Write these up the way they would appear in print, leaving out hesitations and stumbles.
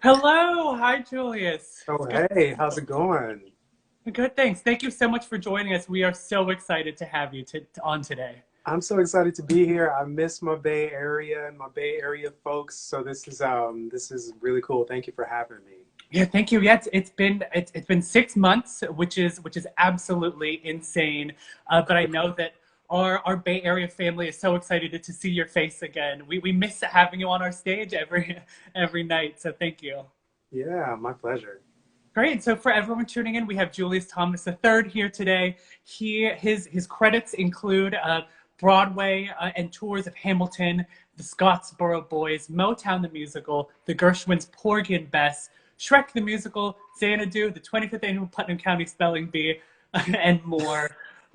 Hello, hi Julius. Oh, It's good to hey, see how's it going? you. Good, thanks. Thank you so much for joining us. We are so excited to have you on today. I'm so excited to be here. I miss my Bay Area and my Bay Area folks, so this is really cool. Thank you for having me. Yeah, thank you. Yeah, it's been 6 months, which is absolutely insane. But I know that our Bay Area family is so excited to see your face again. We miss having you on our stage every night. So thank you. Yeah, my pleasure. Great. So for everyone tuning in, we have Julius Thomas III here today. His credits include Broadway and tours of Hamilton, the Scottsboro Boys, Motown the Musical, the Gershwins' Porgy and Bess, Shrek the Musical, Xanadu, the 25th Annual Putnam County Spelling Bee, and more.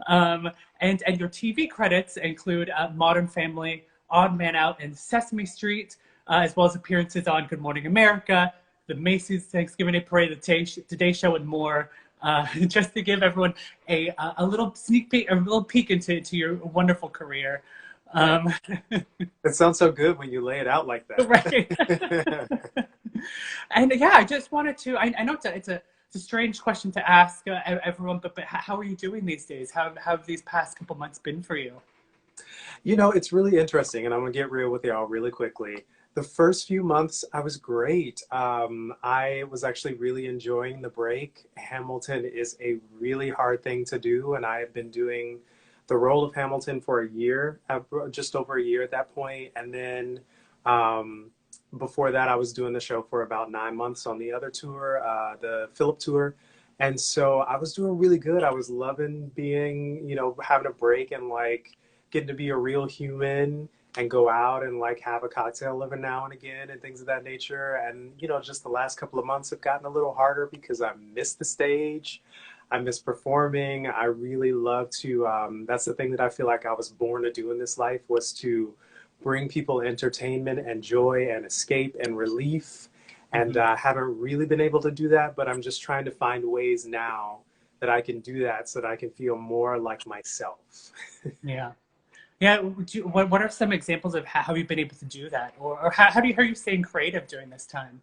Um, and your TV credits include Modern Family, Odd Man Out, and Sesame Street, as well as appearances on Good Morning America, the Macy's Thanksgiving Day Parade, the Today Show, and more. Just to give everyone a little sneak peek, a little peek into your wonderful career. Um, It sounds so good when you lay it out like right. that. And yeah, I just wanted to. I know it's a strange question to ask everyone, but how are you doing these days? How have these past couple months been for you? It's really interesting, and I'm gonna get real with y'all really quickly. The first few months, I was great. I was actually really enjoying the break. Hamilton is a really hard thing to do, and I have been doing the role of Hamilton for a year, just over a year at that point. And then um, before that, I was doing the show for about 9 months on the other tour, the Philip tour. And so I was doing really good. I was loving being, having a break and like getting to be a real human and go out and like have a cocktail every now and again and things of that nature. And, just the last couple of months have gotten a little harder because I miss the stage. I miss performing. I really love to, that's the thing that I feel like I was born to do in this life was to bring people entertainment and joy and escape and relief. And Hmm. I haven't really been able to do that, but I'm just trying to find ways now that I can do that so that I can feel more like myself. Yeah. Yeah. What are some examples of how you've been able to do that, or how are you staying creative during this time?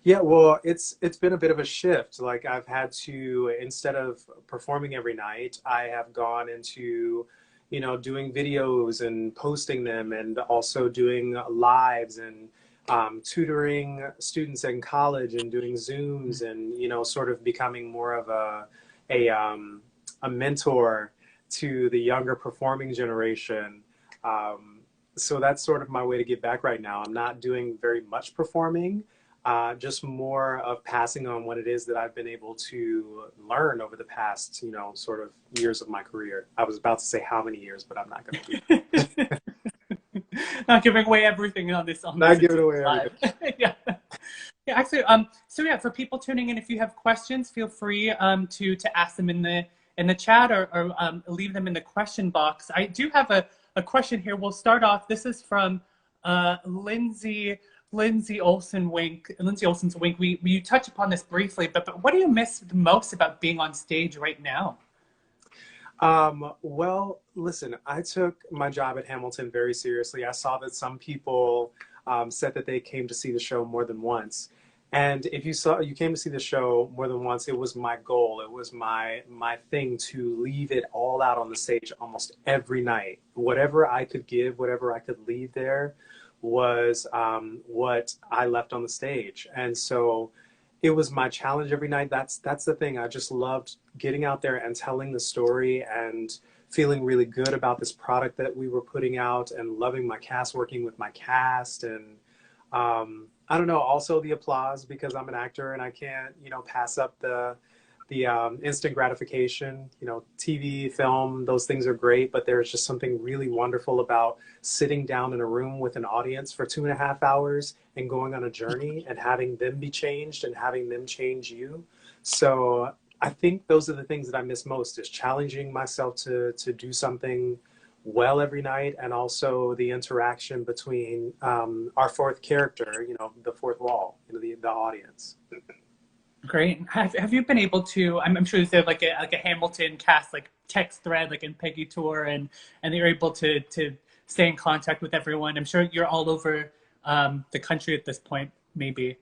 Yeah, well, it's been a bit of a shift. Like I've had to, instead of performing every night, I have gone into, doing videos and posting them and also doing lives and tutoring students in college and doing Zooms and, sort of becoming more of a mentor to the younger performing generation. Um, so that's sort of my way to get back right now. I'm not doing very much performing, just more of passing on what it is that I've been able to learn over the past, sort of years of my career. I was about to say how many years, but I'm not going to do Not giving away everything on this not giving into away live. everything. Yeah. Yeah, actually, so yeah, for people tuning in, if you have questions, feel free to ask them in the chat or leave them in the question box. I do have a question here. We'll start off. This is from Lindsay Olson Wink. Lindsay Olson's Wink. We touch upon this briefly, but what do you miss the most about being on stage right now? Well, listen, I took my job at Hamilton very seriously. I saw that some people said that they came to see the show more than once. And if you came to see the show more than once, it was my goal. It was my thing to leave it all out on the stage almost every night. Whatever I could give, whatever I could leave there was what I left on the stage. And so it was my challenge every night. That's the thing. I just loved getting out there and telling the story and feeling really good about this product that we were putting out and loving my cast, working with my cast, and I don't know. Also the applause because I'm an actor and I can't pass up the instant gratification. TV, film, those things are great, but there's just something really wonderful about sitting down in a room with an audience for 2.5 hours and going on a journey and having them be changed and having them change you. So I think those are the things that I miss most is challenging myself to do something well every night and also the interaction between our fourth character, the fourth wall, the audience. Great. Have you been able to? I'm sure there's like a Hamilton cast like text thread like in Peggy Tour, and you're able to stay in contact with everyone. I'm sure you're all over the country at this point, maybe.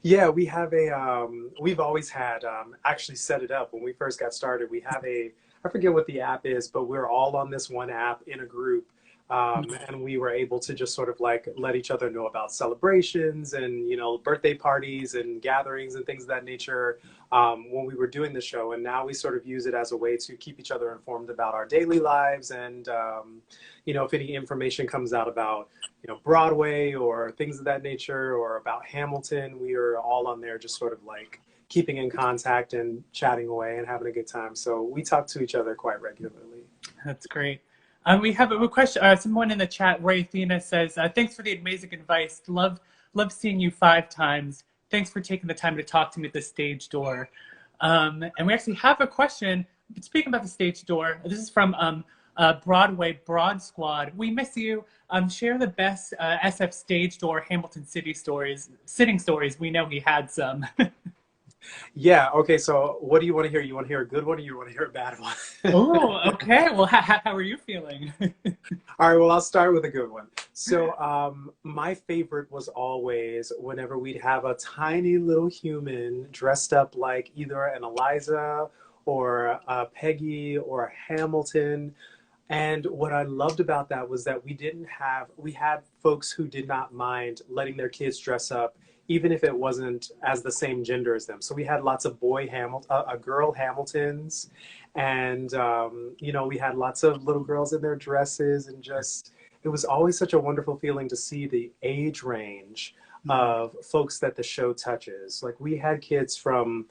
Yeah, we have a we've always had actually set it up when we first got started. We have a I forget what the app is, but we're all on this one app in a group. And we were able to just sort of like let each other know about celebrations and birthday parties and gatherings and things of that nature when we were doing the show. And now we sort of use it as a way to keep each other informed about our daily lives and if any information comes out about Broadway or things of that nature or about Hamilton, we are all on there just sort of like keeping in contact and chatting away and having a good time. So we talk to each other quite regularly. That's great. We have a question. Someone in the chat, Ray Athena, says, "Thanks for the amazing advice. Love seeing you 5 times. Thanks for taking the time to talk to me at the stage door." And we actually have a question. Speaking about the stage door, this is from Broadway Broad Squad. We miss you. Share the best SF stage door Hamilton sitting stories. We know he had some. Yeah. Okay. So what do you want to hear? You want to hear a good one or you want to hear a bad one? Oh, okay. Well, how are you feeling? All right. Well, I'll start with a good one. So my favorite was always whenever we'd have a tiny little human dressed up like either an Eliza or a Peggy or a Hamilton. And what I loved about that was that we had folks who did not mind letting their kids dress up, even if it wasn't as the same gender as them. So we had lots of girl Hamiltons, and we had lots of little girls in their dresses, and just it was always such a wonderful feeling to see the age range of folks that the show touches. Like we had kids from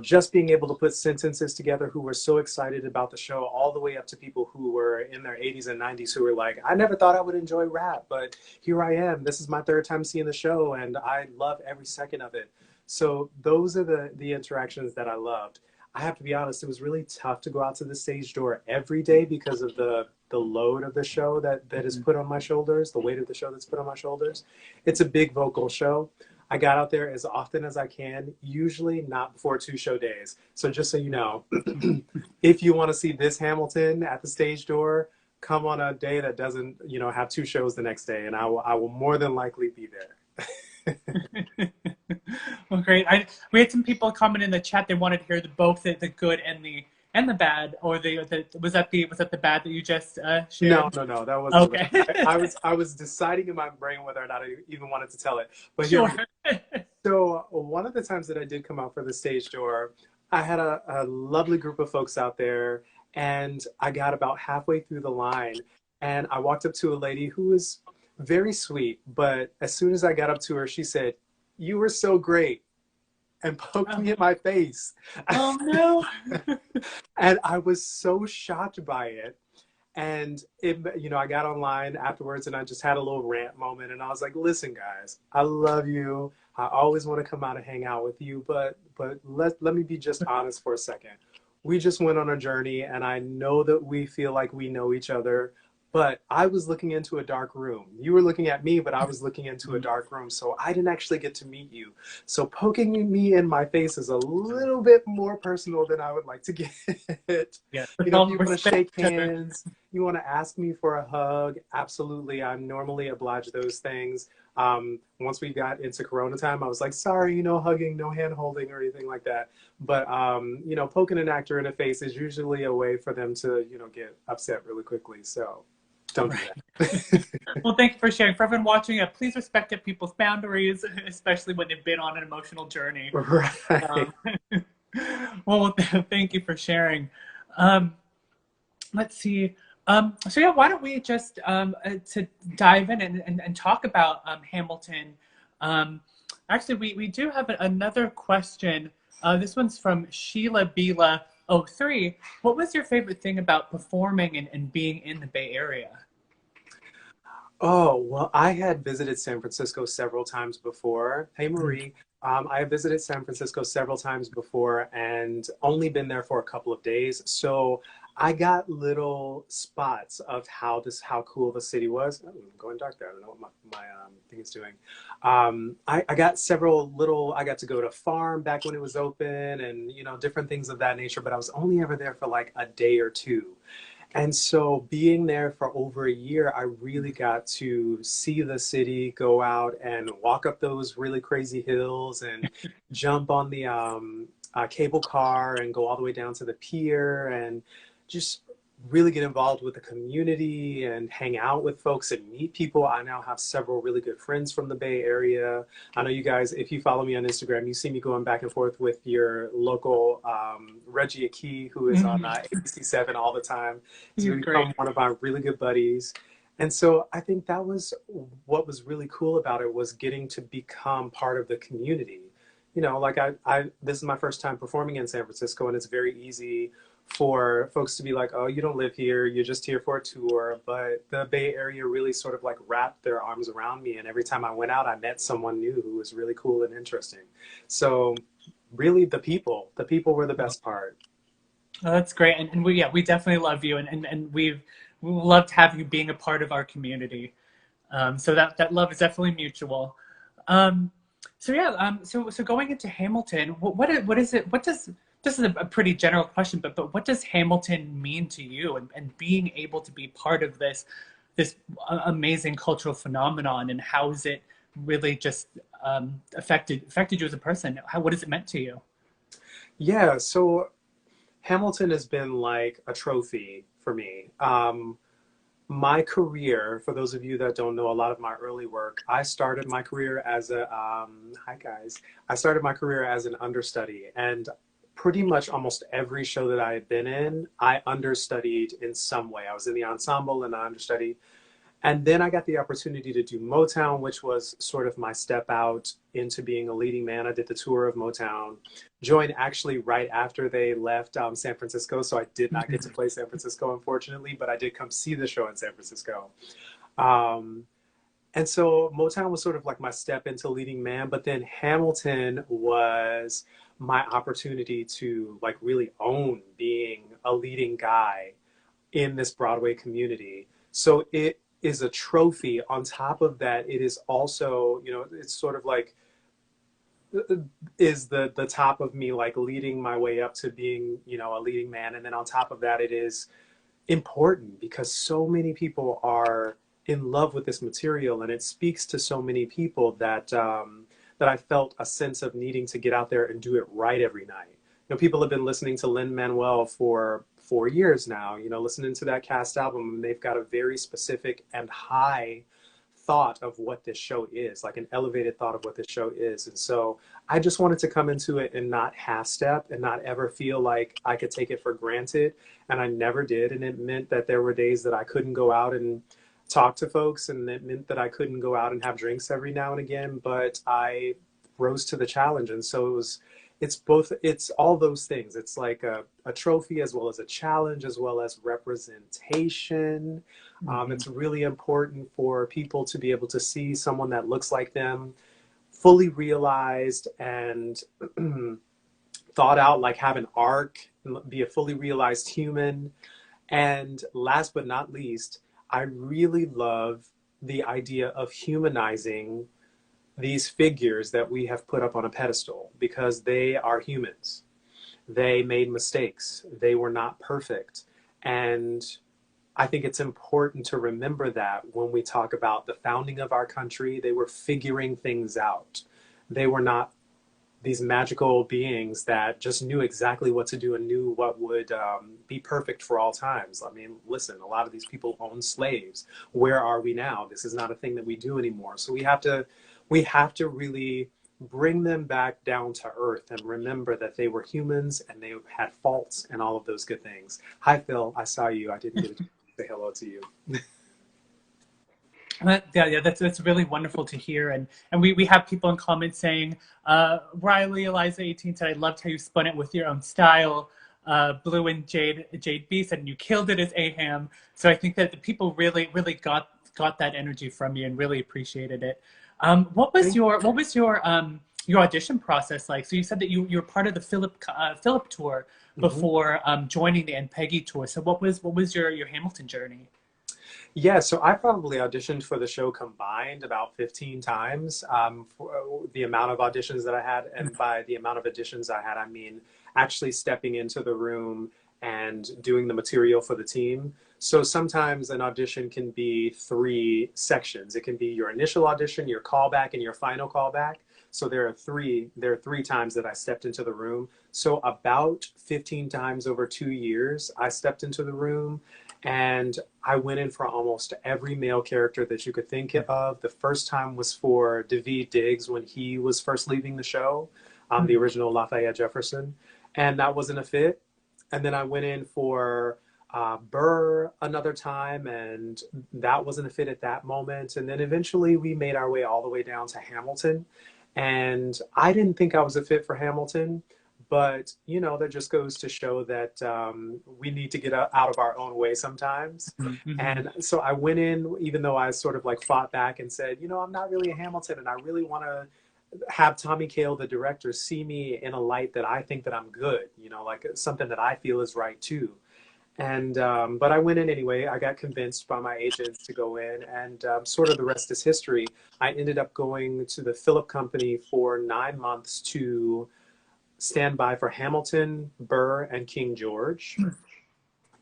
just being able to put sentences together who were so excited about the show, all the way up to people who were in their 80s and 90s who were like, I never thought I would enjoy rap, but here I am. This is my 3rd time seeing the show, and I love every second of it. So those are the interactions that I loved. I have to be honest, it was really tough to go out to the stage door every day because of the load of the show that is put on my shoulders, the weight of the show that's put on my shoulders. It's a big vocal show. I got out there as often as I can, usually not before 2 show days. So just so you know, if you want to see this Hamilton at the stage door, come on a day that doesn't, have 2 shows the next day, and I will more than likely be there. Well, great. We had some people comment in the chat. They wanted to hear both the good and the bad, or was that the bad that you just shared? No, that wasn't. Okay. I was deciding in my brain whether or not I even wanted to tell it. But sure. So one of the times that I did come out for the stage door, I had a lovely group of folks out there, and I got about halfway through the line, and I walked up to a lady who was very sweet, but as soon as I got up to her, she said, "You were so great," and poked me in my face. Oh no. And I was so shocked by it. And I got online afterwards and I just had a little rant moment, and I was like, listen guys, I love you. I always want to come out and hang out with you, but let me be just honest for a second. We just went on a journey, and I know that we feel like we know each other, but I was looking into a dark room. You were looking at me, but I was looking into a dark room, so I didn't actually get to meet you. So poking me in my face is a little bit more personal than I would like to get. Yeah. If you want to shake hands, you want to ask me for a hug, absolutely. I normally oblige those things. Once we got into Corona time, I was like, sorry, no hugging, no hand holding or anything like that. But, poking an actor in the face is usually a way for them to, get upset really quickly. So don't do that. Well, thank you for sharing. For everyone watching, please respect people's boundaries, especially when they've been on an emotional journey. Right. Well, thank you for sharing. Let's see. So yeah, why don't we just to dive in and talk about Hamilton. Actually, we do have another question. This one's from Sheila Bila 03. What was your favorite thing about performing and being in the Bay Area? Oh, well, I had visited San Francisco several times before. Hey, Marie. I have visited San Francisco several times before and only been there for a couple of days. So I got little spots of how cool the city was. Oh, I'm going dark there. I don't know what my thing is doing. I got I got to go to farm back when it was open and, different things of that nature, but I was only ever there for like a day or two. And so being there for over a year, I really got to see the city, go out and walk up those really crazy hills and jump on the cable car and go all the way down to the pier and just really get involved with the community and hang out with folks and meet people. I now have several really good friends from the Bay Area. I know you guys, if you follow me on Instagram, you see me going back and forth with your local Reggie Akey, who is on ABC7 all the time. He's He's become great. one of our really good buddies. And so I think that was what was really cool about it, was getting to become part of the community. You know, like this is my first time performing in San Francisco, and it's very easy for folks to be like, oh, you don't live here, you're just here for a tour. But the Bay Area really sort of like wrapped their arms around me. And every time I went out, I met someone new who was really cool and interesting. So really the people were the best part. Oh, that's great. And we, yeah, we definitely love you. And we loved having you being a part of our community. So that love is definitely mutual. Um, so yeah, so going into Hamilton, what is it? What does this is a pretty general question, but what does Hamilton mean to you? And being able to be part of this amazing cultural phenomenon, and how has it really just affected you as a person? What has it meant to you? Yeah, so Hamilton has been like a trophy for me. My career, for those of you that don't know a lot of my early work, I started my career as hi guys, I started my career as an understudy, and pretty much almost every show that I had been in, I understudied in some way. I was in the ensemble and I understudied. And then I got the opportunity to do Motown, which was sort of my step out into being a leading man. I did the tour of Motown, joined actually right after they left San Francisco. So I did not get to play San Francisco, unfortunately, but I did come see the show in San Francisco. Um, and so Motown was sort of like my step into leading man, but then Hamilton was my opportunity to like really own being a leading guy in this Broadway community. So it is a trophy. On top of that, it is also, you know, it's sort of like is the top of me like leading my way up to being, you know, a leading man. And then on top of that, it is important because so many people are in love with this material, and it speaks to so many people that that I felt a sense of needing to get out there and do it right every night. You know, people have been listening to Lin-Manuel for 4 years now, you know, listening to that cast album, and they've got a very specific and high thought of what this show is, like an elevated thought of what this show is. And so I just wanted to come into it and not half step and not ever feel like I could take it for granted. And I never did. And it meant that there were days that I couldn't go out and talk to folks, and it meant that I couldn't go out and have drinks every now and again, but I rose to the challenge. And so it's both, it's all those things. It's like a trophy as well as a challenge, as well as representation. It's really important for people to be able to see someone that looks like them, fully realized and thought out, like have an arc, be a fully realized human. And last but not least, I really love the idea of humanizing these figures that we have put up on a pedestal, because they are humans. They made mistakes. They were not perfect. And I think it's important to remember that when we talk about the founding of our country. They were figuring things out. They were not these magical beings that just knew exactly what to do and knew what would be perfect for all times. I mean, listen, a lot of these people owned slaves. Where are we now? This is not a thing that we do anymore. So we have to really bring them back down to earth and remember that they were humans and they had faults and all of those good things. Hi, Phil. I saw you. I didn't get to say hello to you. Yeah, that's really wonderful to hear, and we have people in comments saying, Riley Eliza 18 said, I loved how you spun it with your own style. Blue and Jade B said, you killed it as Aham. So I think that the people really got that energy from you and really appreciated it. What was your audition process like? So you said that you were part of the Philip tour Mhm. before joining the And Peggy tour. So what was your Hamilton journey? Yeah, so I probably auditioned for the show combined about 15 times, for the amount of auditions that I had. And by the amount of auditions I had, I mean actually stepping into the room and doing the material for the team. So sometimes an audition can be 3 sections. It can be your initial audition, your callback, and your final callback. So there are three times that I stepped into the room. So about 15 times over 2 years, I stepped into the room, and I went in for almost every male character that you could think of. The first time was for Daveed Diggs when he was first leaving the show, the original Lafayette Jefferson, and that wasn't a fit. And then I went in for Burr another time, and that wasn't a fit at that moment. And then eventually we made our way all the way down to Hamilton. And I didn't think I was a fit for Hamilton, but you know, that just goes to show that we need to get out of our own way sometimes. Mm-hmm. And so I went in, even though I sort of like fought back and said, you know, I'm not really a Hamilton, and I really want to have Tommy Kail, the director, see me in a light that I think that I'm good, you know, like something that I feel is right too. And but I went in anyway. I got convinced by my agents to go in, and sort of the rest is history. I ended up going to the Philip Company for 9 months to stand by for Hamilton, Burr, and King George.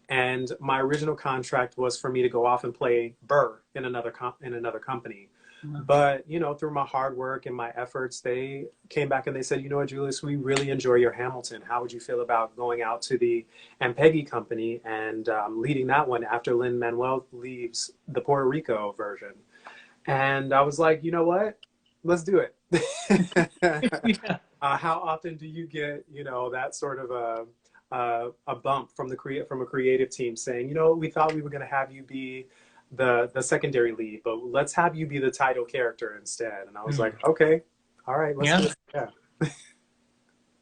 And my original contract was for me to go off and play Burr in another company. But, you know, through my hard work and my efforts, they came back and they said, you know what, Julius, we really enjoy your Hamilton. How would you feel about going out to the and Peggy Company and leading that one after Lin-Manuel leaves the Puerto Rico version? And I was like, you know what, let's do it. Yeah. How often do you get, you know, that sort of a bump from a creative team saying, you know, we thought we were going to have you be the secondary lead, but let's have you be the title character instead. And I was like, okay, all right, let's do it. Yeah.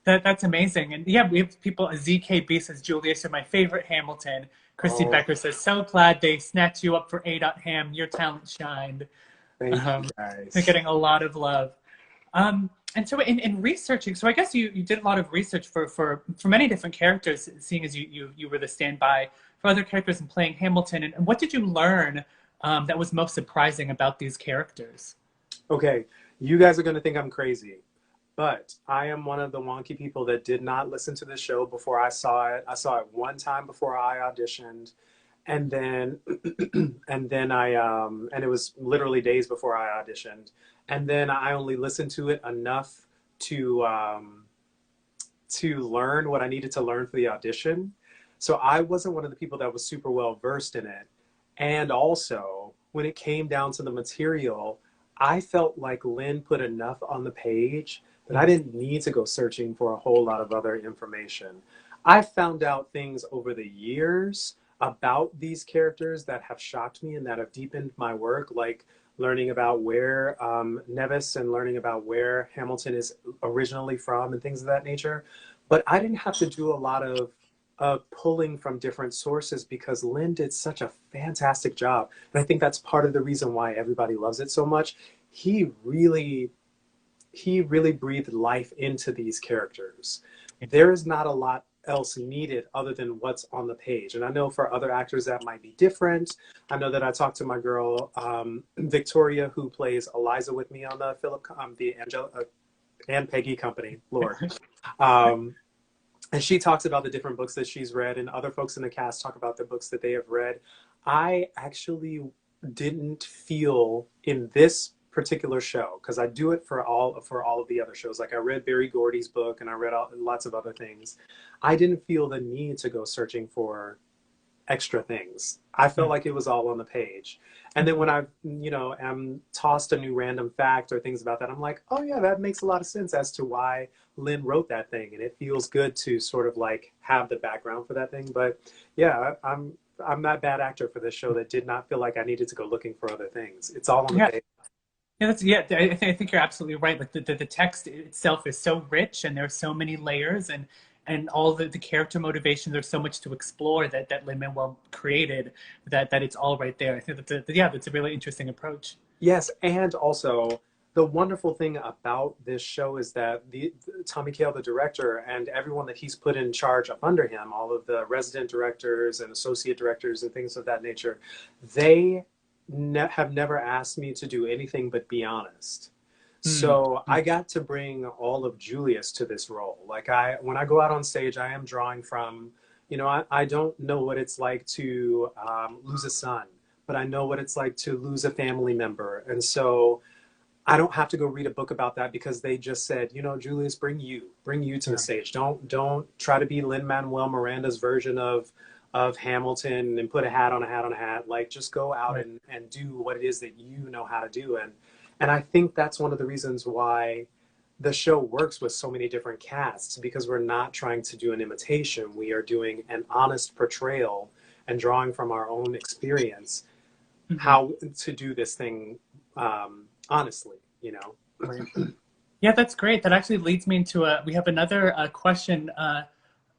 That's amazing. And yeah, we have people, ZKB says, Julius, you're my favorite Hamilton. Christy Becker says, so glad they snatched you up for A.Ham. Your talent shined. Thank you guys. They're getting a lot of love. And so in researching, so I guess you did a lot of research for many different characters, seeing as you were the standby for other characters and playing Hamilton. And what did you learn that was most surprising about these characters? Okay, you guys are going to think I'm crazy, but I am one of the wonky people that did not listen to the show before I saw it. I saw it one time before I auditioned, and then and it was literally days before I auditioned. And then I only listened to it enough to learn what I needed to learn for the audition. So I wasn't one of the people that was super well versed in it. And also, when it came down to the material, I felt like Lynn put enough on the page that I didn't need to go searching for a whole lot of other information. I found out things over the years about these characters that have shocked me and that have deepened my work, like learning about where Nevis and learning about where Hamilton is originally from and things of that nature. But I didn't have to do a lot of pulling from different sources because Lynn did such a fantastic job. And I think that's part of the reason why everybody loves it so much. He really breathed life into these characters. There is not a lot else needed other than what's on the page. And I know for other actors that might be different. I know that I talked to my girl, Victoria, who plays Eliza with me on the Angela and Peggy Company, Lord. And she talks about the different books that she's read, and other folks in the cast talk about the books that they have read. I actually didn't feel in this particular show, because I do it for all of the other shows. Like I read Barry Gordy's book and I read lots of other things. I didn't feel the need to go searching for extra things. I felt like it was all on the page. And then when I, you know, am tossed a new random fact or things about that, I'm like, oh yeah, that makes a lot of sense as to why Lynn wrote that thing. And it feels good to sort of like have the background for that thing. But yeah, I'm that bad actor for this show that did not feel like I needed to go looking for other things. It's all on the page. Yeah, I think you're absolutely right. Like the text itself is so rich, and there are so many layers, and all the character motivation. There's so much to explore that Lin-Manuel created that it's all right there. I think that's a really interesting approach. Yes, and also the wonderful thing about this show is that Tommy Kail, the director, and everyone that he's put in charge of under him, all of the resident directors and associate directors and things of that nature, they have never asked me to do anything but be honest. So I got to bring all of Julius to this role. Like when I go out on stage, I am drawing from, You know, I don't know what it's like to lose a son, but I know what it's like to lose a family member. And so I don't have to go read a book about that because they just said, you know, Julius, bring you to the Yeah. stage. Don't try to be Lin-Manuel Miranda's version of Hamilton and put a hat on a hat on a hat. Like, just go out Right. and do what it is that you know how to do. And I think that's one of the reasons why the show works with so many different casts, because we're not trying to do an imitation. We are doing an honest portrayal and drawing from our own experience Hmm. how to do this thing honestly, you know. Right. Yeah, that's great. That actually leads me into we have another question.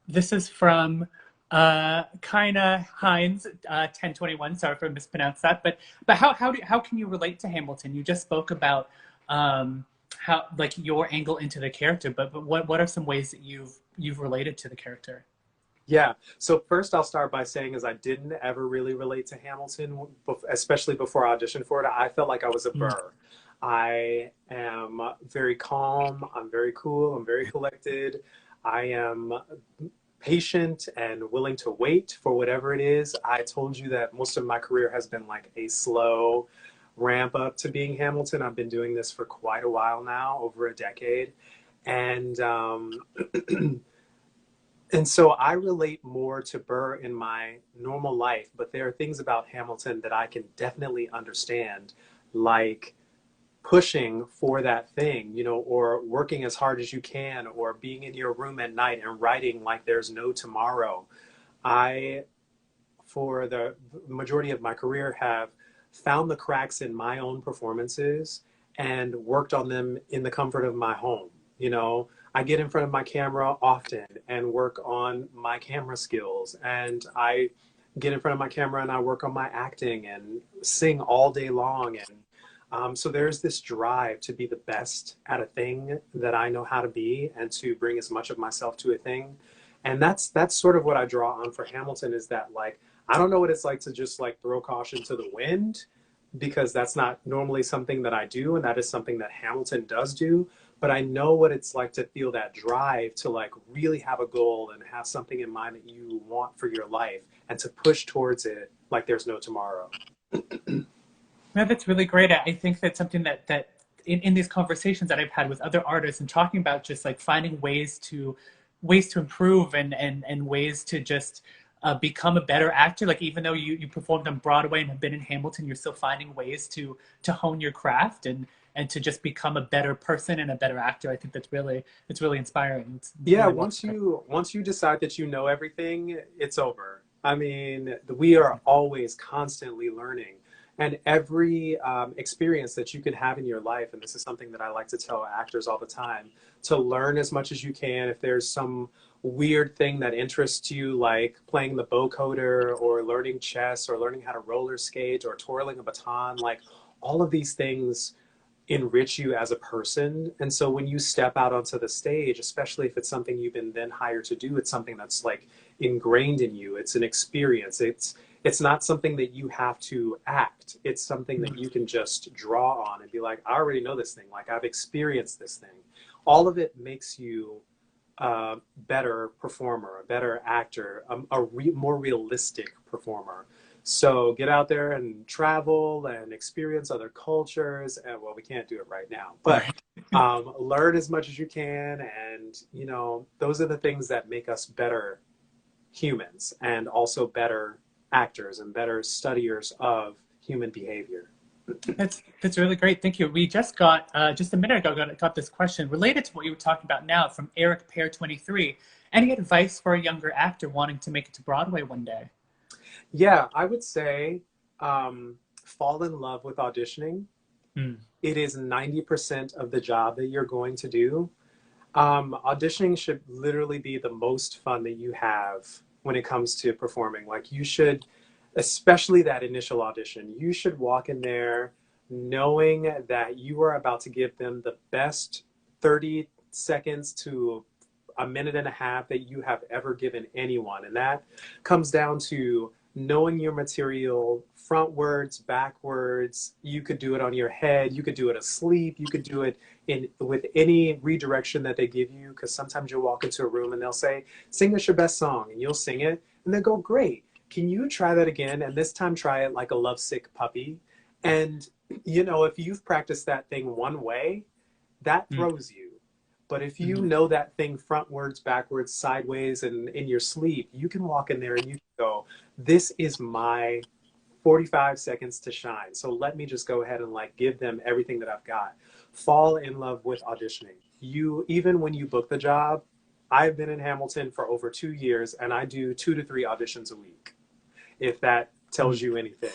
This is from Kaina Hines, 1021. Sorry if I mispronounced that. But how can you relate to Hamilton? You just spoke about how, like, your angle into the character, but what are some ways that you've related to the character? Yeah. So first, I'll start by saying is I didn't ever really relate to Hamilton, especially before I auditioned for it. I felt like I was a Mm. burr. I am very calm. I'm very cool. I'm very collected. I am patient and willing to wait for whatever it is. I told you that most of my career has been like a slow ramp up to being Hamilton. I've been doing this for quite a while now, over a decade. And and so I relate more to Burr in my normal life, but there are things about Hamilton that I can definitely understand, like pushing for that thing, you know, or working as hard as you can, or being in your room at night and writing like there's no tomorrow. I, for the majority of my career, have found the cracks in my own performances and worked on them in the comfort of my home. You know, I get in front of my camera often and work on my camera skills, and I get in front of my camera and I work on my acting and sing all day long. And so there's this drive to be the best at a thing that I know how to be and to bring as much of myself to a thing. And that's sort of what I draw on for Hamilton, is that, like, I don't know what it's like to just like throw caution to the wind, because that's not normally something that I do, and that is something that Hamilton does do. But I know what it's like to feel that drive to like really have a goal and have something in mind that you want for your life and to push towards it like there's no tomorrow. No, that's really great. I think that's something that in these conversations that I've had with other artists and talking about just like finding ways to improve and ways to just become a better actor. Like, even though you performed on Broadway and have been in Hamilton, you're still finding ways to hone your craft and to just become a better person and a better actor. I think it's really inspiring. It's Yeah, really well said. once you decide that you know everything, it's over. I mean, we are always constantly learning, and every experience that you can have in your life, and this is something that I like to tell actors all the time, to learn as much as you can. If there's some weird thing that interests you, like playing the vocoder or learning chess or learning how to roller skate or twirling a baton, like all of these things enrich you as a person. And so when you step out onto the stage, especially if it's something you've been then hired to do, it's something that's like ingrained in you. It's an experience. It's not something that you have to act. It's something that you can just draw on and be like, I already know this thing. Like, I've experienced this thing. All of it makes you a better performer, a better actor, more realistic performer. So get out there and travel and experience other cultures. And well, we can't do it right now, but Right. learn as much as you can. And, you know, those are the things that make us better humans and also better actors and better studiers of human behavior. That's really great. Thank you. We just got just a minute ago got this question related to what you were talking about now from Eric Pear 23. Any advice for a younger actor wanting to make it to Broadway one day? Yeah, I would say fall in love with auditioning. Hmm. It is 90% of the job that you're going to do. Auditioning should literally be the most fun that you have when it comes to performing. Like, you should, especially that initial audition, you should walk in there knowing that you are about to give them the best 30 seconds to a minute and a half that you have ever given anyone. And that comes down to knowing your material frontwards, backwards. You could do it on your head, you could do it asleep, you could do it in with any redirection that they give you, because sometimes you'll walk into a room and they'll say, sing us your best song, and you'll sing it and they'll go, great, can you try that again, and this time try it like a lovesick puppy. And you know, if you've practiced that thing one way, that throws you. But if you know that thing frontwards, backwards, sideways, and in your sleep, you can walk in there and you can go, this is my 45 seconds to shine. So let me just go ahead and like give them everything that I've got. Fall in love with auditioning. You, even when you book the job, I've been in Hamilton for over 2 years and I do 2 to 3 auditions a week, if that tells you anything.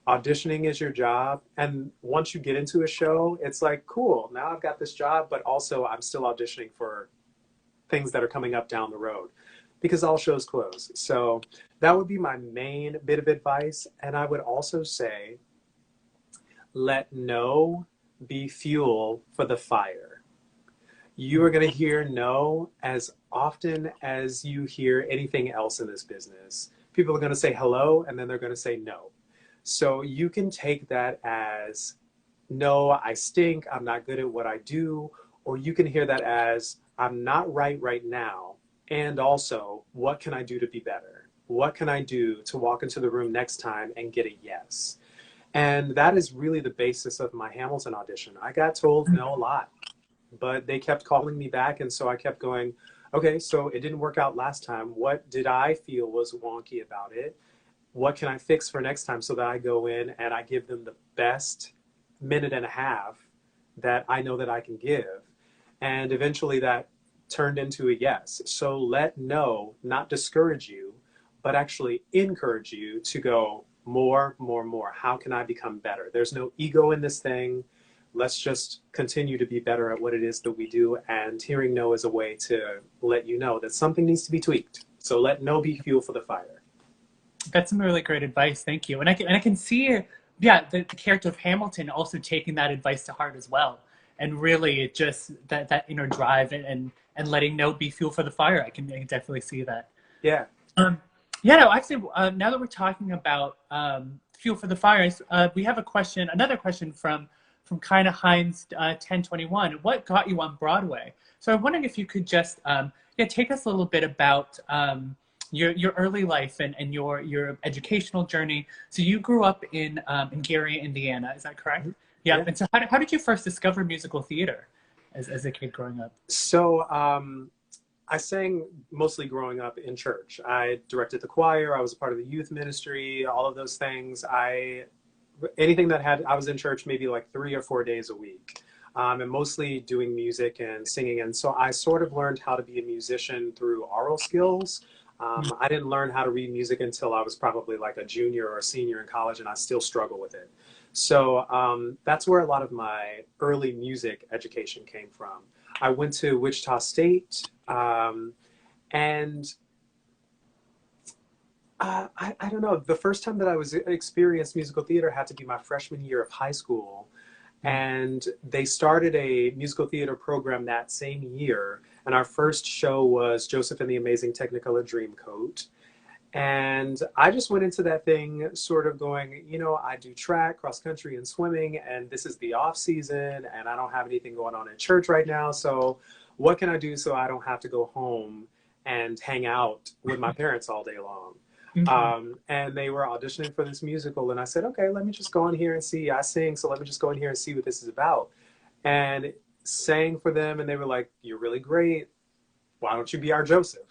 Auditioning is your job, and once you get into a show, it's like, cool, now I've got this job, but also I'm still auditioning for things that are coming up down the road, because all shows close. So that would be my main bit of advice. And I would also say, let no be fuel for the fire. You are going to hear no as often as you hear anything else in this business. People are going to say hello, and then they're going to say no. So you can take that as, no, I stink, I'm not good at what I do, or you can hear that as, I'm not right now, and also, what can I do to be better? What can I do to walk into the room next time and get a yes? And that is really the basis of my Hamilton audition. I got told no a lot, but they kept calling me back, and so I kept going, okay, so it didn't work out last time. What did I feel was wonky about it? What can I fix for next time, so that I go in and I give them the best minute and a half that I know that I can give? And eventually that turned into a yes. So let no not discourage you, but actually encourage you to go more, more, more. How can I become better? There's no ego in this thing. Let's just continue to be better at what it is that we do. And hearing no is a way to let you know that something needs to be tweaked. So let no be fuel for the fire. That's some really great advice. Thank you. And I can see, yeah, the character of Hamilton also taking that advice to heart as well. And really, it just that inner drive and letting no be fuel for the fire. I can definitely see that. Yeah. Yeah. No, actually, now that we're talking about fuel for the fire, we have another question from kind of Heinz 1021. What got you on Broadway? So I'm wondering if you could just take us a little bit about your early life and your educational journey. So you grew up in Gary, Indiana, is that correct? Yeah. Yeah. And so how did you first discover musical theater as a kid growing up? So I sang mostly growing up in church. I directed the choir. I was a part of the youth ministry, all of those things. Anything that I was in church maybe like 3 or 4 days a week. And mostly doing music and singing. And so I sort of learned how to be a musician through oral skills. I didn't learn how to read music until I was probably like a junior or a senior in college, and I still struggle with it. So that's where a lot of my early music education came from. I went to Wichita State, and I don't know, the first time that I experienced musical theater had to be my freshman year of high school. And they started a musical theater program that same year. And our first show was Joseph and the Amazing Technicolor Dreamcoat. And I just went into that thing sort of going, you know, I do track, cross country, and swimming, and this is the off season, and I don't have anything going on in church right now. So what can I do so I don't have to go home and hang out with my parents all day long? And they were auditioning for this musical, and I said, okay, let me just go in here and see. I sing, so let me just go in here and see what this is about. And sang for them, and they were like, you're really great. Why don't you be our Joseph?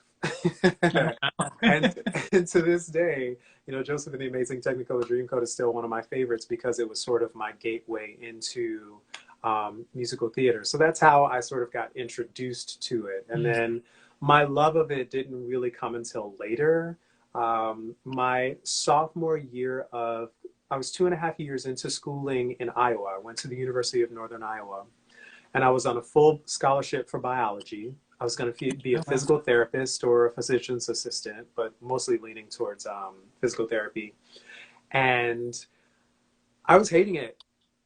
and to this day, you know, Joseph and the Amazing Technicolor Dreamcoat is still one of my favorites, because it was sort of my gateway into musical theater. So that's how I sort of got introduced to it. And then my love of it didn't really come until later. My sophomore year I was 2.5 years into schooling in Iowa. I went to the University of Northern Iowa, and I was on a full scholarship for biology. I was going to be a physical therapist or a physician's assistant, but mostly leaning towards physical therapy. And I was hating it.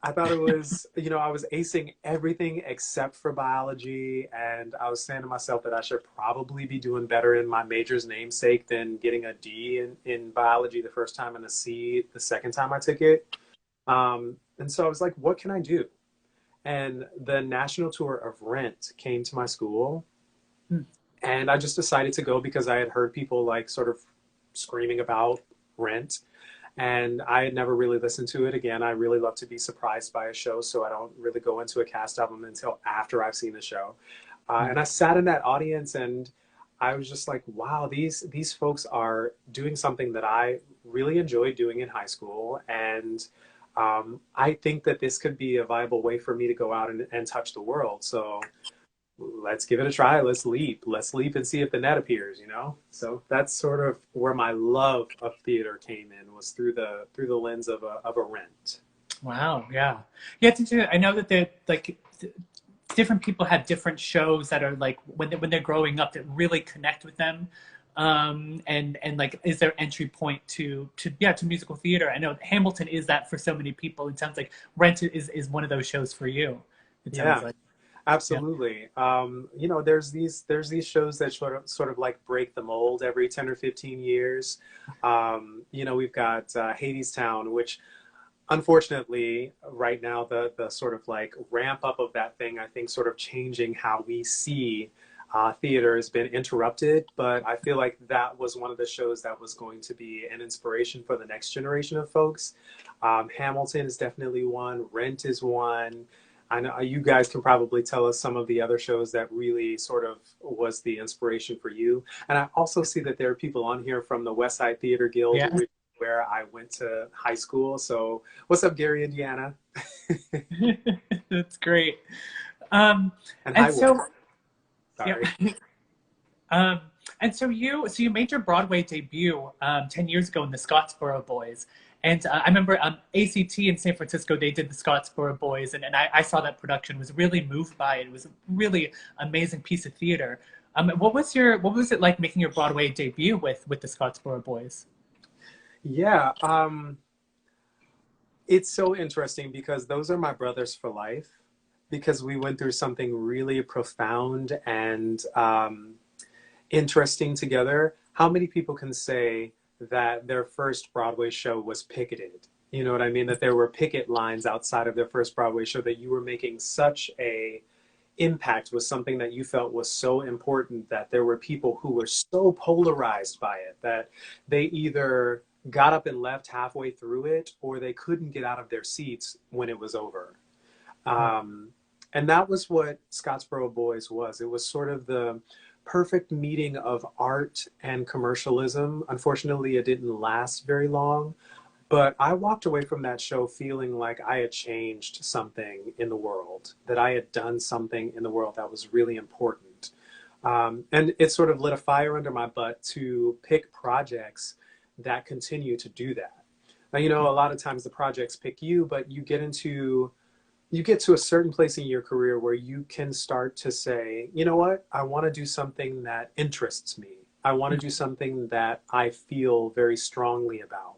I thought it was, you know, I was acing everything except for biology, and I was saying to myself that I should probably be doing better in my major's namesake than getting a D in biology the first time and a C the second time I took it. And so I was like, what can I do? And the national tour of Rent came to my school, Hmm. and I just decided to go because I had heard people like sort of screaming about Rent, and I had never really listened to it. Again, I really love to be surprised by a show, so I don't really go into a cast album until after I've seen the show. And I sat in that audience, and I was just like, wow, these folks are doing something that I really enjoyed doing in high school, and I think that this could be a viable way for me to go out and touch the world. So let's give it a try. Let's leap and see if the net appears, you know? So that's sort of where my love of theater came in, was through the lens of a Rent. Wow, yeah. Yeah, it's interesting. I know that they're like different people have different shows that are like when they're growing up that really connect with them. And like is their entry point to musical theater. I know Hamilton is that for so many people. It sounds like Rent is one of those shows for you. It sounds Yeah. like. Yeah. Absolutely. You know, there's these shows that sort of like break the mold every 10 or 15 years. You know, we've got Hadestown, which unfortunately right now the sort of like ramp up of that thing, I think, sort of changing how we see theater has been interrupted. But I feel like that was one of the shows that was going to be an inspiration for the next generation of folks. Hamilton is definitely one. Rent is one. I know you guys can probably tell us some of the other shows that really sort of was the inspiration for you. And I also see that there are people on here from the West Side Theater Guild, Yeah. where I went to high school. So what's up, Gary, Indiana? That's great. And And hi, so sorry. yeah. Um, and so you made your Broadway debut 10 years ago in the Scottsboro Boys. And I remember ACT in San Francisco, they did the Scottsboro Boys, and I saw that production, was really moved by it. It was a really amazing piece of theater. What was it like making your Broadway debut with the Scottsboro Boys? Yeah, it's so interesting because those are my brothers for life, because we went through something really profound and interesting together. How many people can say that their first Broadway show was picketed? You know what I mean? That there were picket lines outside of their first Broadway show, that you were making such a impact with something that you felt was so important, that there were people who were so polarized by it that they either got up and left halfway through it, or they couldn't get out of their seats when it was over. Um, and that was what Scottsboro Boys was. It was sort of the perfect meeting of art and commercialism. Unfortunately, it didn't last very long, but I walked away from that show feeling like I had changed something in the world, that I had done something in the world that was really important. And it sort of lit a fire under my butt to pick projects that continue to do that. Now, you know, a lot of times the projects pick you, but you get to a certain place in your career where you can start to say, you know what, I want to do something that interests me. I want to do something that I feel very strongly about.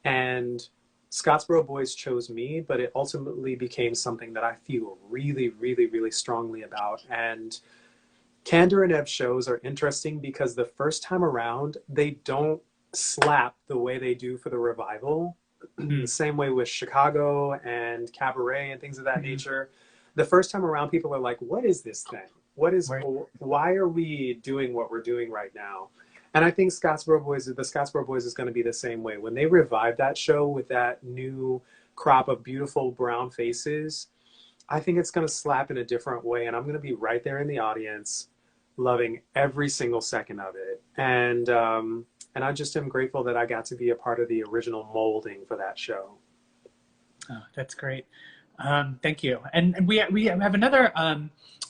And Scottsboro Boys chose me, but it ultimately became something that I feel really, really, really strongly about. And Candor and Ebb shows are interesting because the first time around, they don't slap the way they do for the revival. The same way with Chicago and Cabaret and things of that nature. The first time around, people are like, what is this thing? Right. Why are we doing what we're doing right now? And I think the Scottsboro Boys is going to be the same way. When they revive that show with that new crop of beautiful brown faces, I think it's going to slap in a different way. And I'm going to be right there in the audience, loving every single second of it. And I just am grateful that I got to be a part of the original molding for that show. Oh, that's great. Thank you. And we have another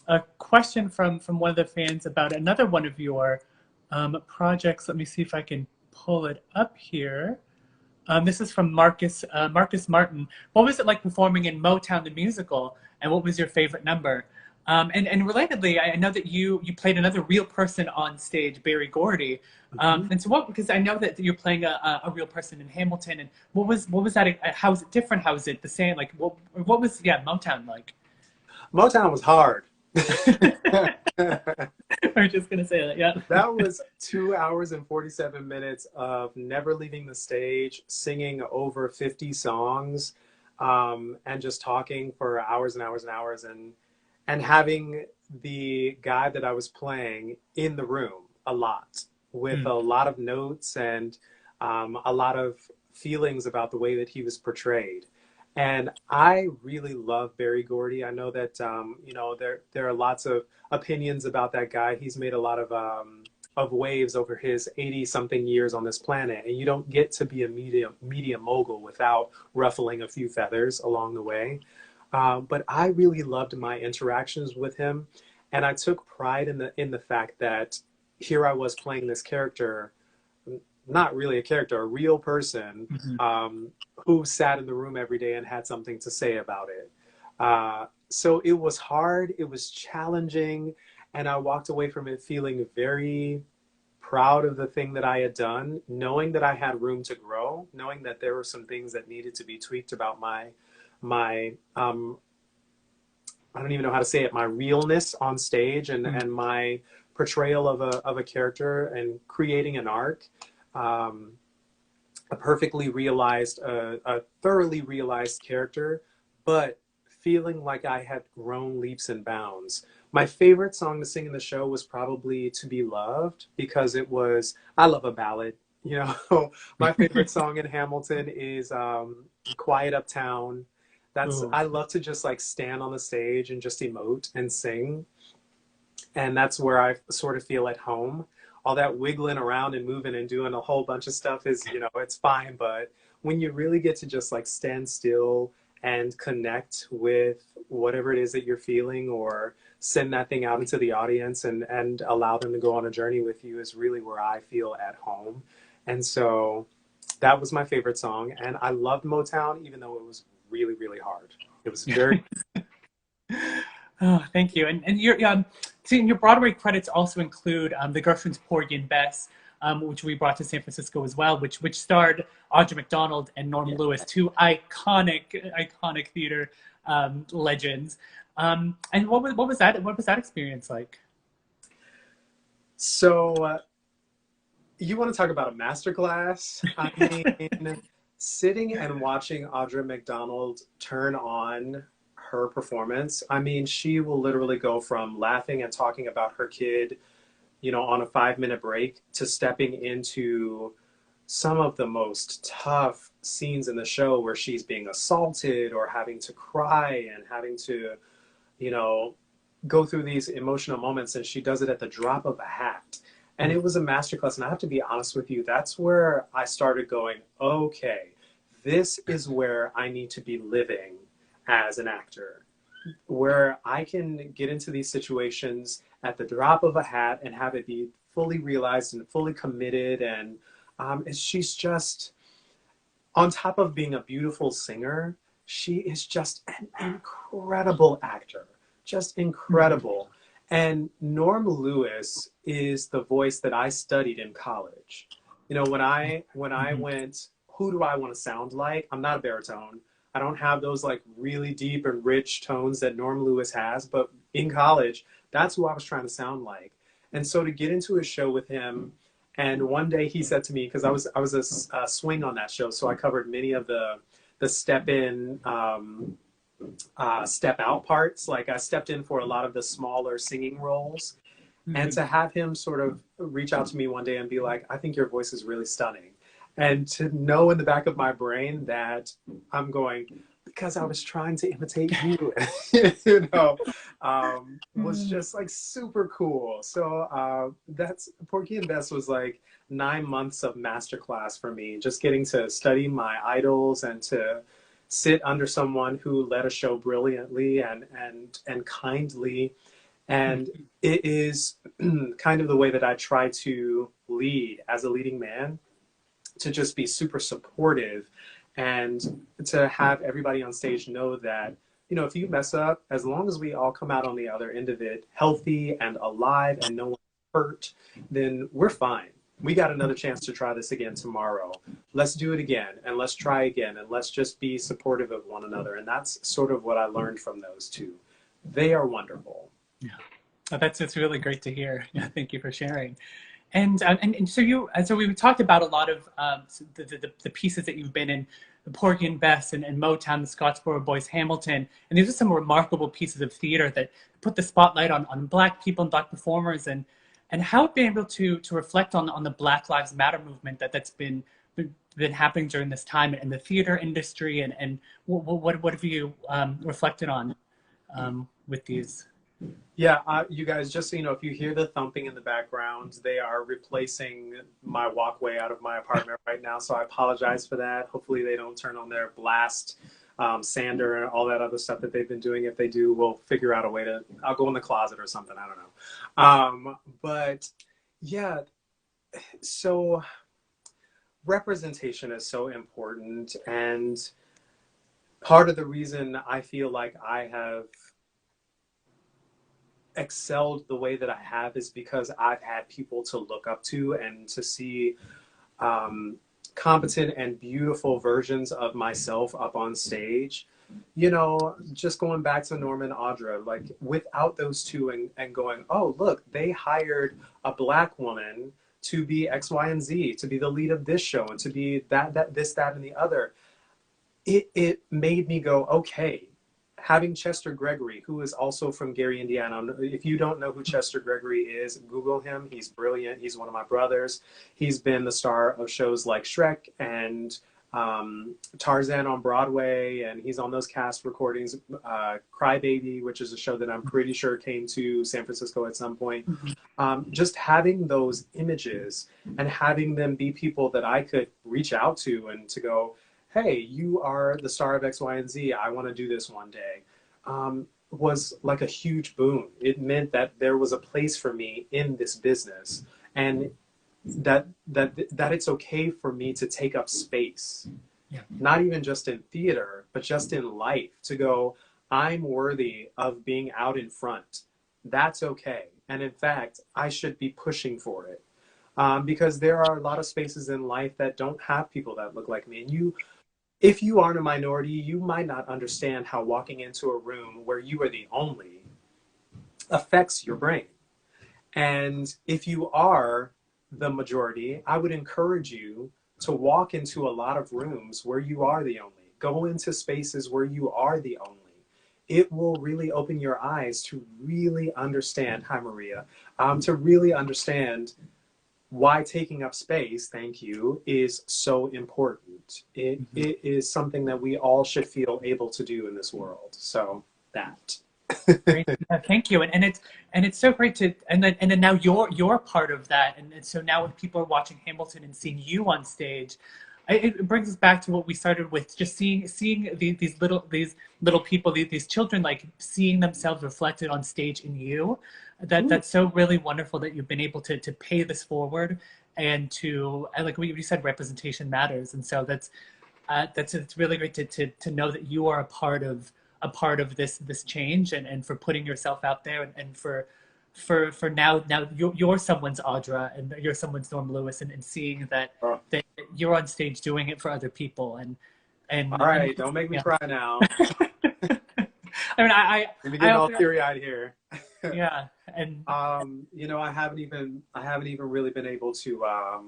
a question from one of the fans about another one of your projects. Let me see if I can pull it up here. This is from Marcus Martin. What was it like performing in Motown the musical, and what was your favorite number? And relatedly, I know that you played another real person on stage, Barry Gordy. And so what? Because I know that you're playing a real person in Hamilton. And what was that? How is it different? How is it the same? Like what was Motown like? Motown was hard. I was just gonna say that. Yeah. That was 2 hours and 47 minutes of never leaving the stage, singing over 50 songs, and just talking for hours and hours and hours, and having the guy that I was playing in the room a lot with a lot of notes and a lot of feelings about the way that he was portrayed. And I really love Barry Gordy. I know that there are lots of opinions about that guy. He's made a lot of waves over his 80-something years on this planet, and you don't get to be a media mogul without ruffling a few feathers along the way. But I really loved my interactions with him, and I took pride in the fact that here I was playing this character, not really a character, a real person, who sat in the room every day and had something to say about it. So it was hard, it was challenging, and I walked away from it feeling very proud of the thing that I had done, knowing that I had room to grow, knowing that there were some things that needed to be tweaked about my I don't even know how to say it, my realness on stage and my portrayal of a character and creating an arc. A perfectly realized, a thoroughly realized character, but feeling like I had grown leaps and bounds. My favorite song to sing in the show was probably To Be Loved, because I love a ballad. You know, my favorite song in Hamilton is Quiet Uptown. I love to just like stand on the stage and just emote and sing. And that's where I sort of feel at home. All that wiggling around and moving and doing a whole bunch of stuff is, it's fine. But when you really get to just like stand still and connect with whatever it is that you're feeling, or send that thing out into the audience and allow them to go on a journey with you, is really where I feel at home. And so that was my favorite song. And I loved Motown, even though it was really, really hard. It was very... Oh, thank you. And your Broadway credits also include the Gershwin's Porgy and Bess, which we brought to San Francisco as well, which starred Audra McDonald and Norm Lewis, two iconic theater legends. And what was that experience like? So you want to talk about a masterclass? I mean, sitting and watching Audra McDonald turn on her performance. I mean, she will literally go from laughing and talking about her kid, on a 5-minute break, to stepping into some of the most tough scenes in the show where she's being assaulted or having to cry and having to, go through these emotional moments. And she does it at the drop of a hat. And it was a masterclass. And I have to be honest with you, that's where I started going, okay, this is where I need to be living as an actor, where I can get into these situations at the drop of a hat and have it be fully realized and fully committed. And she's just, on top of being a beautiful singer, she is just an incredible actor, just incredible. And Norm Lewis is the voice that I studied in college. When I went, who do I want to sound like? I'm not a baritone. I don't have those like really deep and rich tones that Norm Lewis has, but in college, that's who I was trying to sound like. And so to get into a show with him, and one day he said to me, because I was a swing on that show, so I covered many of the step in, step out parts. Like I stepped in for a lot of the smaller singing roles. And to have him sort of reach out to me one day and be like, I think your voice is really stunning. And to know in the back of my brain that I'm going, because I was trying to imitate you, was just like super cool. So that's Porgy and Bess was like 9 months of masterclass for me, just getting to study my idols and to sit under someone who led a show brilliantly and kindly. And it is kind of the way that I try to lead as a leading man, to just be super supportive and to have everybody on stage know that you know, if you mess up, as long as we all come out on the other end of it healthy and alive and no one hurt, then we're fine. We got another chance to try this again tomorrow. Let's do it again, and let's try again, and let's just be supportive of one another. And that's sort of what I learned from those two. They are wonderful. Yeah. Oh, it's really great to hear. Yeah, thank you for sharing. And so we talked about a lot of the pieces that you've been in, the Porgy and Bess and Motown, the Scottsboro Boys, Hamilton, and these are some remarkable pieces of theater that put the spotlight on Black people and Black performers, and how have been able to reflect on the Black Lives Matter movement that's been happening during this time in the theater industry, and what have you reflected on with these? Yeah, you guys, just so you know, if you hear the thumping in the background, they are replacing my walkway out of my apartment right now. So I apologize for that. Hopefully they don't turn on their blast sander and all that other stuff that they've been doing. If they do, we'll figure out a way to, I'll go in the closet or something. I don't know. But yeah, so representation is so important. And part of the reason I feel like I have excelled the way that I have is because I've had people to look up to and to see competent and beautiful versions of myself up on stage. You know, just going back to Norman Audra, like without those two and going, oh, look, they hired a Black woman to be X, Y, and Z, to be the lead of this show and to be this, that, and the other. It made me go, okay. Having Chester Gregory, who is also from Gary, Indiana. If you don't know who Chester Gregory is, Google him. He's brilliant. He's one of my brothers. He's been the star of shows like Shrek and Tarzan on Broadway, and he's on those cast recordings. Crybaby, which is a show that I'm pretty sure came to San Francisco at some point. Just having those images and having them be people that I could reach out to and to go, hey, you are the star of X, Y, and Z. I want to do this one day, was like a huge boon. It meant that there was a place for me in this business, and that it's okay for me to take up space. Yeah. Not even just in theater, but just in life, to go, I'm worthy of being out in front. That's okay. And in fact, I should be pushing for it. Because there are a lot of spaces in life that don't have people that look like me. And if you aren't a minority, you might not understand how walking into a room where you are the only affects your brain. And if you are the majority, I would encourage you to walk into a lot of rooms where you are the only. Go into spaces where you are the only. It will really open your eyes to really understand, hi Maria, to really understand why taking up space, thank you, is so important. It is something that we all should feel able to do in this world. So that. Great. Thank you. And it's so great to and then now you're part of that. And so now when people are watching Hamilton and seeing you on stage, it brings us back to what we started with, just seeing these little people, these children, like seeing themselves reflected on stage in you. That's so really wonderful that you've been able to pay this forward, and like we said, representation matters. And so it's really great to know that you are a part of this change, and for putting yourself out there, and for now you're someone's Audra and you're someone's Norm Lewis, and seeing that you're on stage doing it for other people, and all right, don't make me cry now. I mean, I'm getting all teary-eyed here. Yeah, and you know, I haven't even really been able to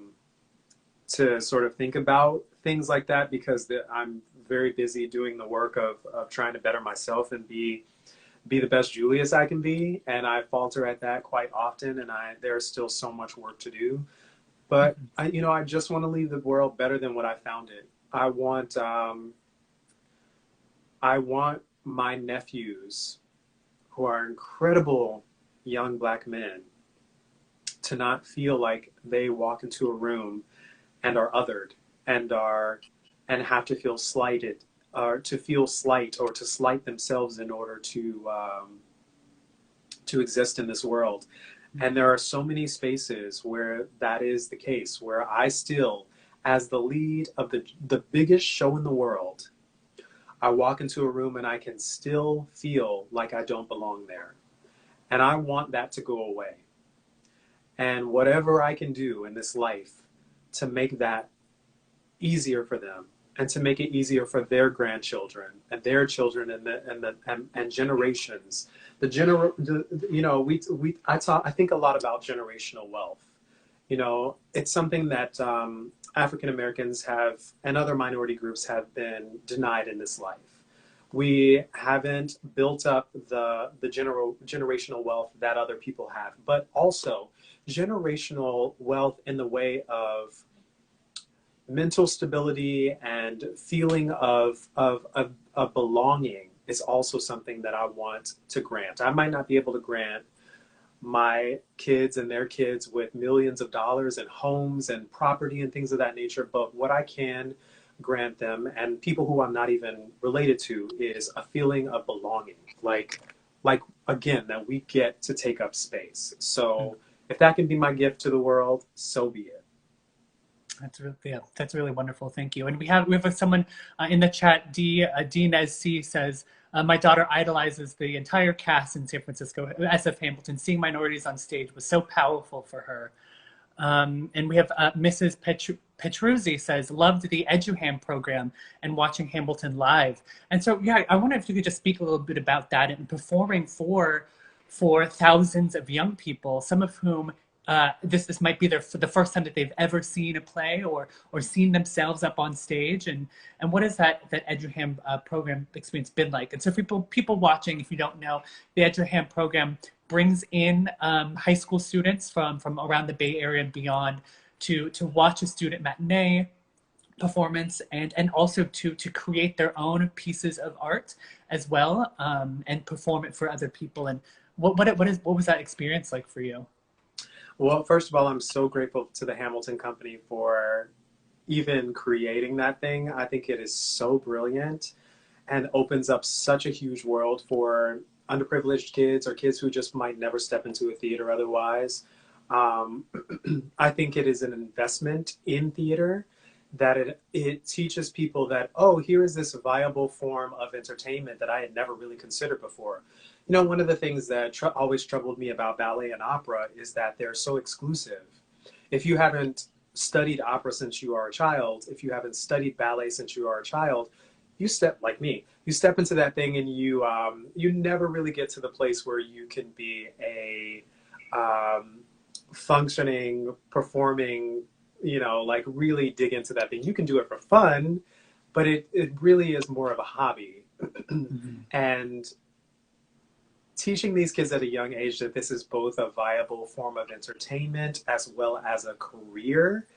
sort of think about things like that, because I'm very busy doing the work of trying to better myself and be the best Julius I can be, and I falter at that quite often, and there's still so much work to do. But I just want to leave the world better than what I found it. I want my nephews, who are incredible young Black men, to not feel like they walk into a room and are othered and have to feel slighted, or to feel slight, or to slight themselves in order to exist in this world. And there are so many spaces where that is the case, where I still, as the lead of the biggest show in the world, I walk into a room and I can still feel like I don't belong there. And I want that to go away. And whatever I can do in this life to make that easier for them and to make it easier for their grandchildren and their children and generations. I think a lot about generational wealth. You know, it's something that African Americans have and other minority groups have been denied in this life. We haven't built up the generational wealth that other people have, but also generational wealth in the way of mental stability and feeling of belonging is also something that I want to grant. I might not be able to grant my kids and their kids with millions of dollars and homes and property and things of that nature, but what I can grant them and people who I'm not even related to is a feeling of belonging, like again, that we get to take up space. So if that can be my gift to the world, so be it. That's really wonderful. Thank you. And we have someone in the chat. Dean C says, my daughter idolizes the entire cast in San Francisco SF Hamilton. Seeing minorities on stage was so powerful for her. And we have Mrs. Petruzzi says, loved the Edgar Ham Program and watching Hamilton live. And so, yeah, I wonder if you could just speak a little bit about that and performing for thousands of young people, some of whom this might be the first time that they've ever seen a play or seen themselves up on stage. And what has that Edgar Ham Program experience been like? And so for people watching, if you don't know, the Edgar Ham Program brings in high school students from around the Bay Area and beyond to watch a student matinee performance and also to create their own pieces of art as well, and perform it for other people. And what was that experience like for you? Well, first of all, I'm so grateful to the Hamilton Company for even creating that thing. I think it is so brilliant and opens up such a huge world for underprivileged kids or kids who just might never step into a theater otherwise. I think it is an investment in theater that it teaches people that, oh, here is this viable form of entertainment that I had never really considered before. You know, one of the things that always troubled me about ballet and opera is that they're so exclusive. If you haven't studied opera since you are a child, if you haven't studied ballet since you are a child, you step into that thing and you never really get to the place where you can be a functioning, performing, you know, like really dig into that thing. You can do it for fun, but it really is more of a hobby. Mm-hmm. And teaching these kids at a young age that this is both a viable form of entertainment as well as a career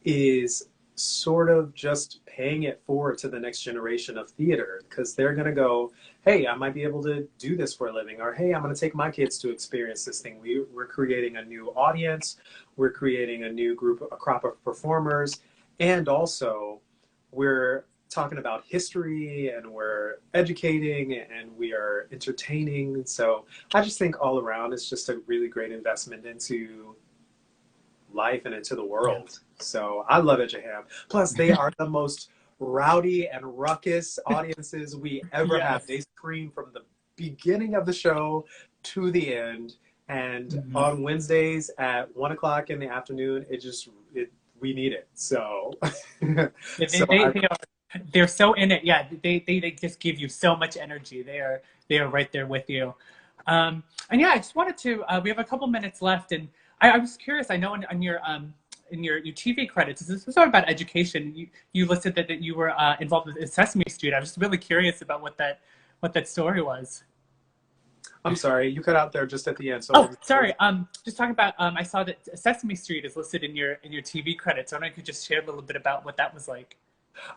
is sort of just paying it forward to the next generation of theater, because they're going to go, hey, I might be able to do this for a living, or hey, I'm going to take my kids to experience this thing. We're creating a new audience, we're creating a new a crop of performers, and also we're talking about history and we're educating and we are entertaining. So I just think all around it's just a really great investment into life and into the world. Yeah. So I love Edgar Ham. Plus they are the most rowdy and ruckus audiences we ever have. They scream from the beginning of the show to the end. And on Wednesdays at 1 o'clock in the afternoon, we need it. So, they're so in it. Yeah, they just give you so much energy. They are right there with you. And yeah, I just wanted to. We have a couple minutes left, and I was curious. I know in your TV credits, this was sort of about education. You listed that you were involved with Sesame Street. I was just really curious about what that story was. I'm sorry, you cut out there just at the end. So sorry. Just talking about. I saw that Sesame Street is listed in your TV credits. So I don't know if you could just share a little bit about what that was like.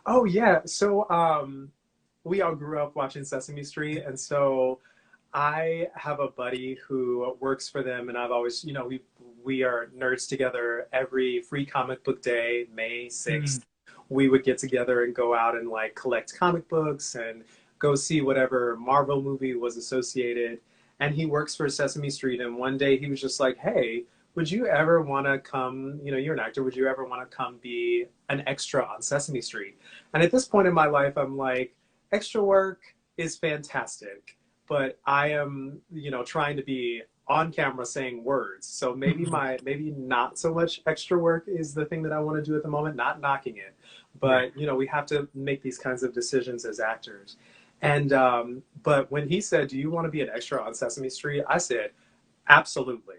Oh yeah, so we all grew up watching Sesame Street, and so I have a buddy who works for them, and I've always, you know, we are nerds together. Every free comic book day, May 6th, we would get together and go out and like collect comic books and go see whatever Marvel movie was associated. And he works for Sesame Street, and one day he was just like, hey, would you ever want to come, you know, you're an actor, would you ever want to come be an extra on Sesame Street? And at this point in my life, I'm like, extra work is fantastic, but I am, trying to be on camera saying words. So maybe not so much extra work is the thing that I want to do at the moment, not knocking it. But, we have to make these kinds of decisions as actors. And, but when he said, do you want to be an extra on Sesame Street? I said, absolutely.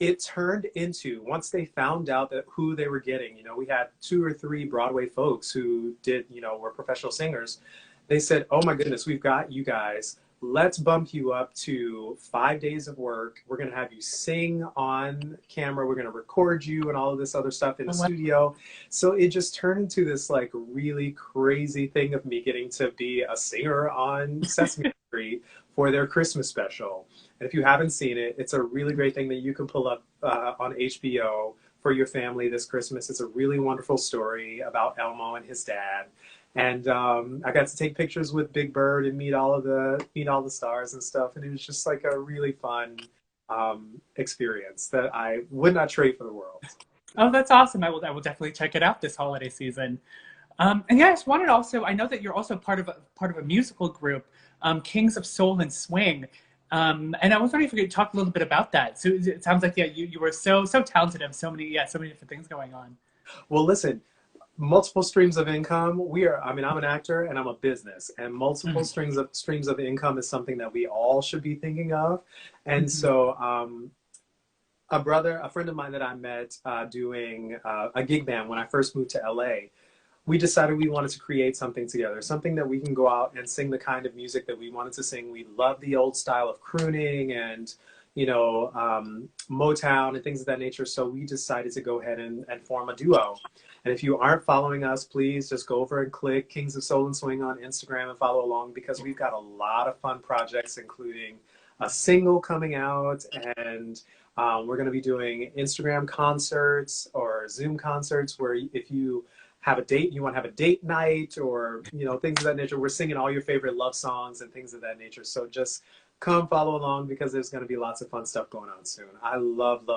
It turned into, once they found out that who they were getting, we had 2 or 3 Broadway folks who did, were professional singers. They said, oh my goodness, we've got you guys. Let's bump you up to 5 days of work. We're going to have you sing on camera. We're going to record you and all of this other stuff in the studio. So it just turned into this like really crazy thing of me getting to be a singer on Sesame Street for their Christmas special. And if you haven't seen it, it's a really great thing that you can pull up on HBO for your family this Christmas. It's a really wonderful story about Elmo and his dad. And I got to take pictures with Big Bird and meet all the stars and stuff. And it was just like a really fun experience that I would not trade for the world. Oh, that's awesome. I will definitely check it out this holiday season. And yeah, I just wanted also, I know that you're also part of a musical group, Kings of Soul and Swing. And I was wondering if you could talk a little bit about that. So it sounds like, yeah, you were so talented and so many different things going on. Well, listen, multiple streams of income. I'm an actor and I'm a business, and multiple streams of income is something that we all should be thinking of. And so a friend of mine that I met doing a gig band when I first moved to LA, we decided we wanted to create something together, something that we can go out and sing the kind of music that we wanted to sing. We love the old style of crooning and Motown and things of that nature. So we decided to go ahead and form a duo. And if you aren't following us, please just go over and click Kings of Soul and Swing on Instagram and follow along, because we've got a lot of fun projects, including a single coming out, and we're going to be doing Instagram concerts or Zoom concerts where if you have a date, you want to have a date night or, things of that nature. We're singing all your favorite love songs and things of that nature. So just come follow along, because there's going to be lots of fun stuff going on soon. I love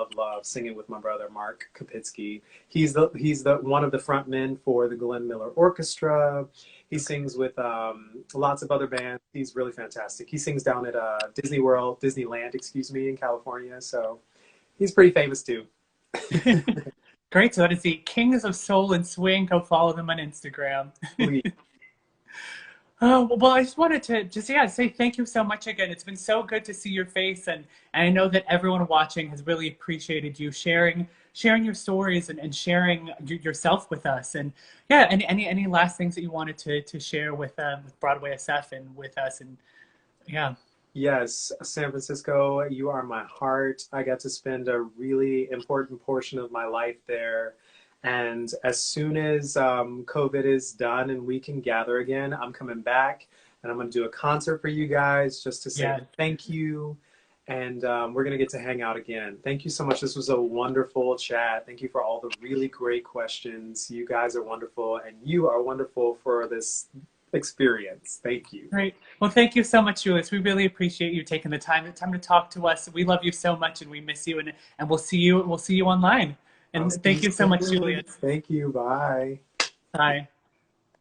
singing with my brother, Mark Kapitsky. He's the one of the front men for the Glenn Miller Orchestra. He sings with lots of other bands. He's really fantastic. He sings down at Disneyland, in California. So he's pretty famous too. Great. So that is the Kings of Soul and Swing. Go follow them on Instagram. Oh, well, I just wanted to say thank you so much again. It's been so good to see your face, and I know that everyone watching has really appreciated you sharing your stories and sharing yourself with us. And yeah, any last things that you wanted to share with BroadwaySF and with us? And yeah. Yes, San Francisco, you are my heart. I got to spend a really important portion of my life there. And as soon as COVID is done and we can gather again, I'm coming back and I'm going to do a concert for you guys just to say thank you. And we're going to get to hang out again. Thank you so much. This was a wonderful chat. Thank you for all the really great questions. You guys are wonderful, and you are wonderful for this experience. Thank you. Great. Well, thank you so much, Julius. We really appreciate you taking the time to talk to us. We love you so much, and we miss you, and we'll see you online. And thank you so much, Julius. Thank you. Bye. Bye.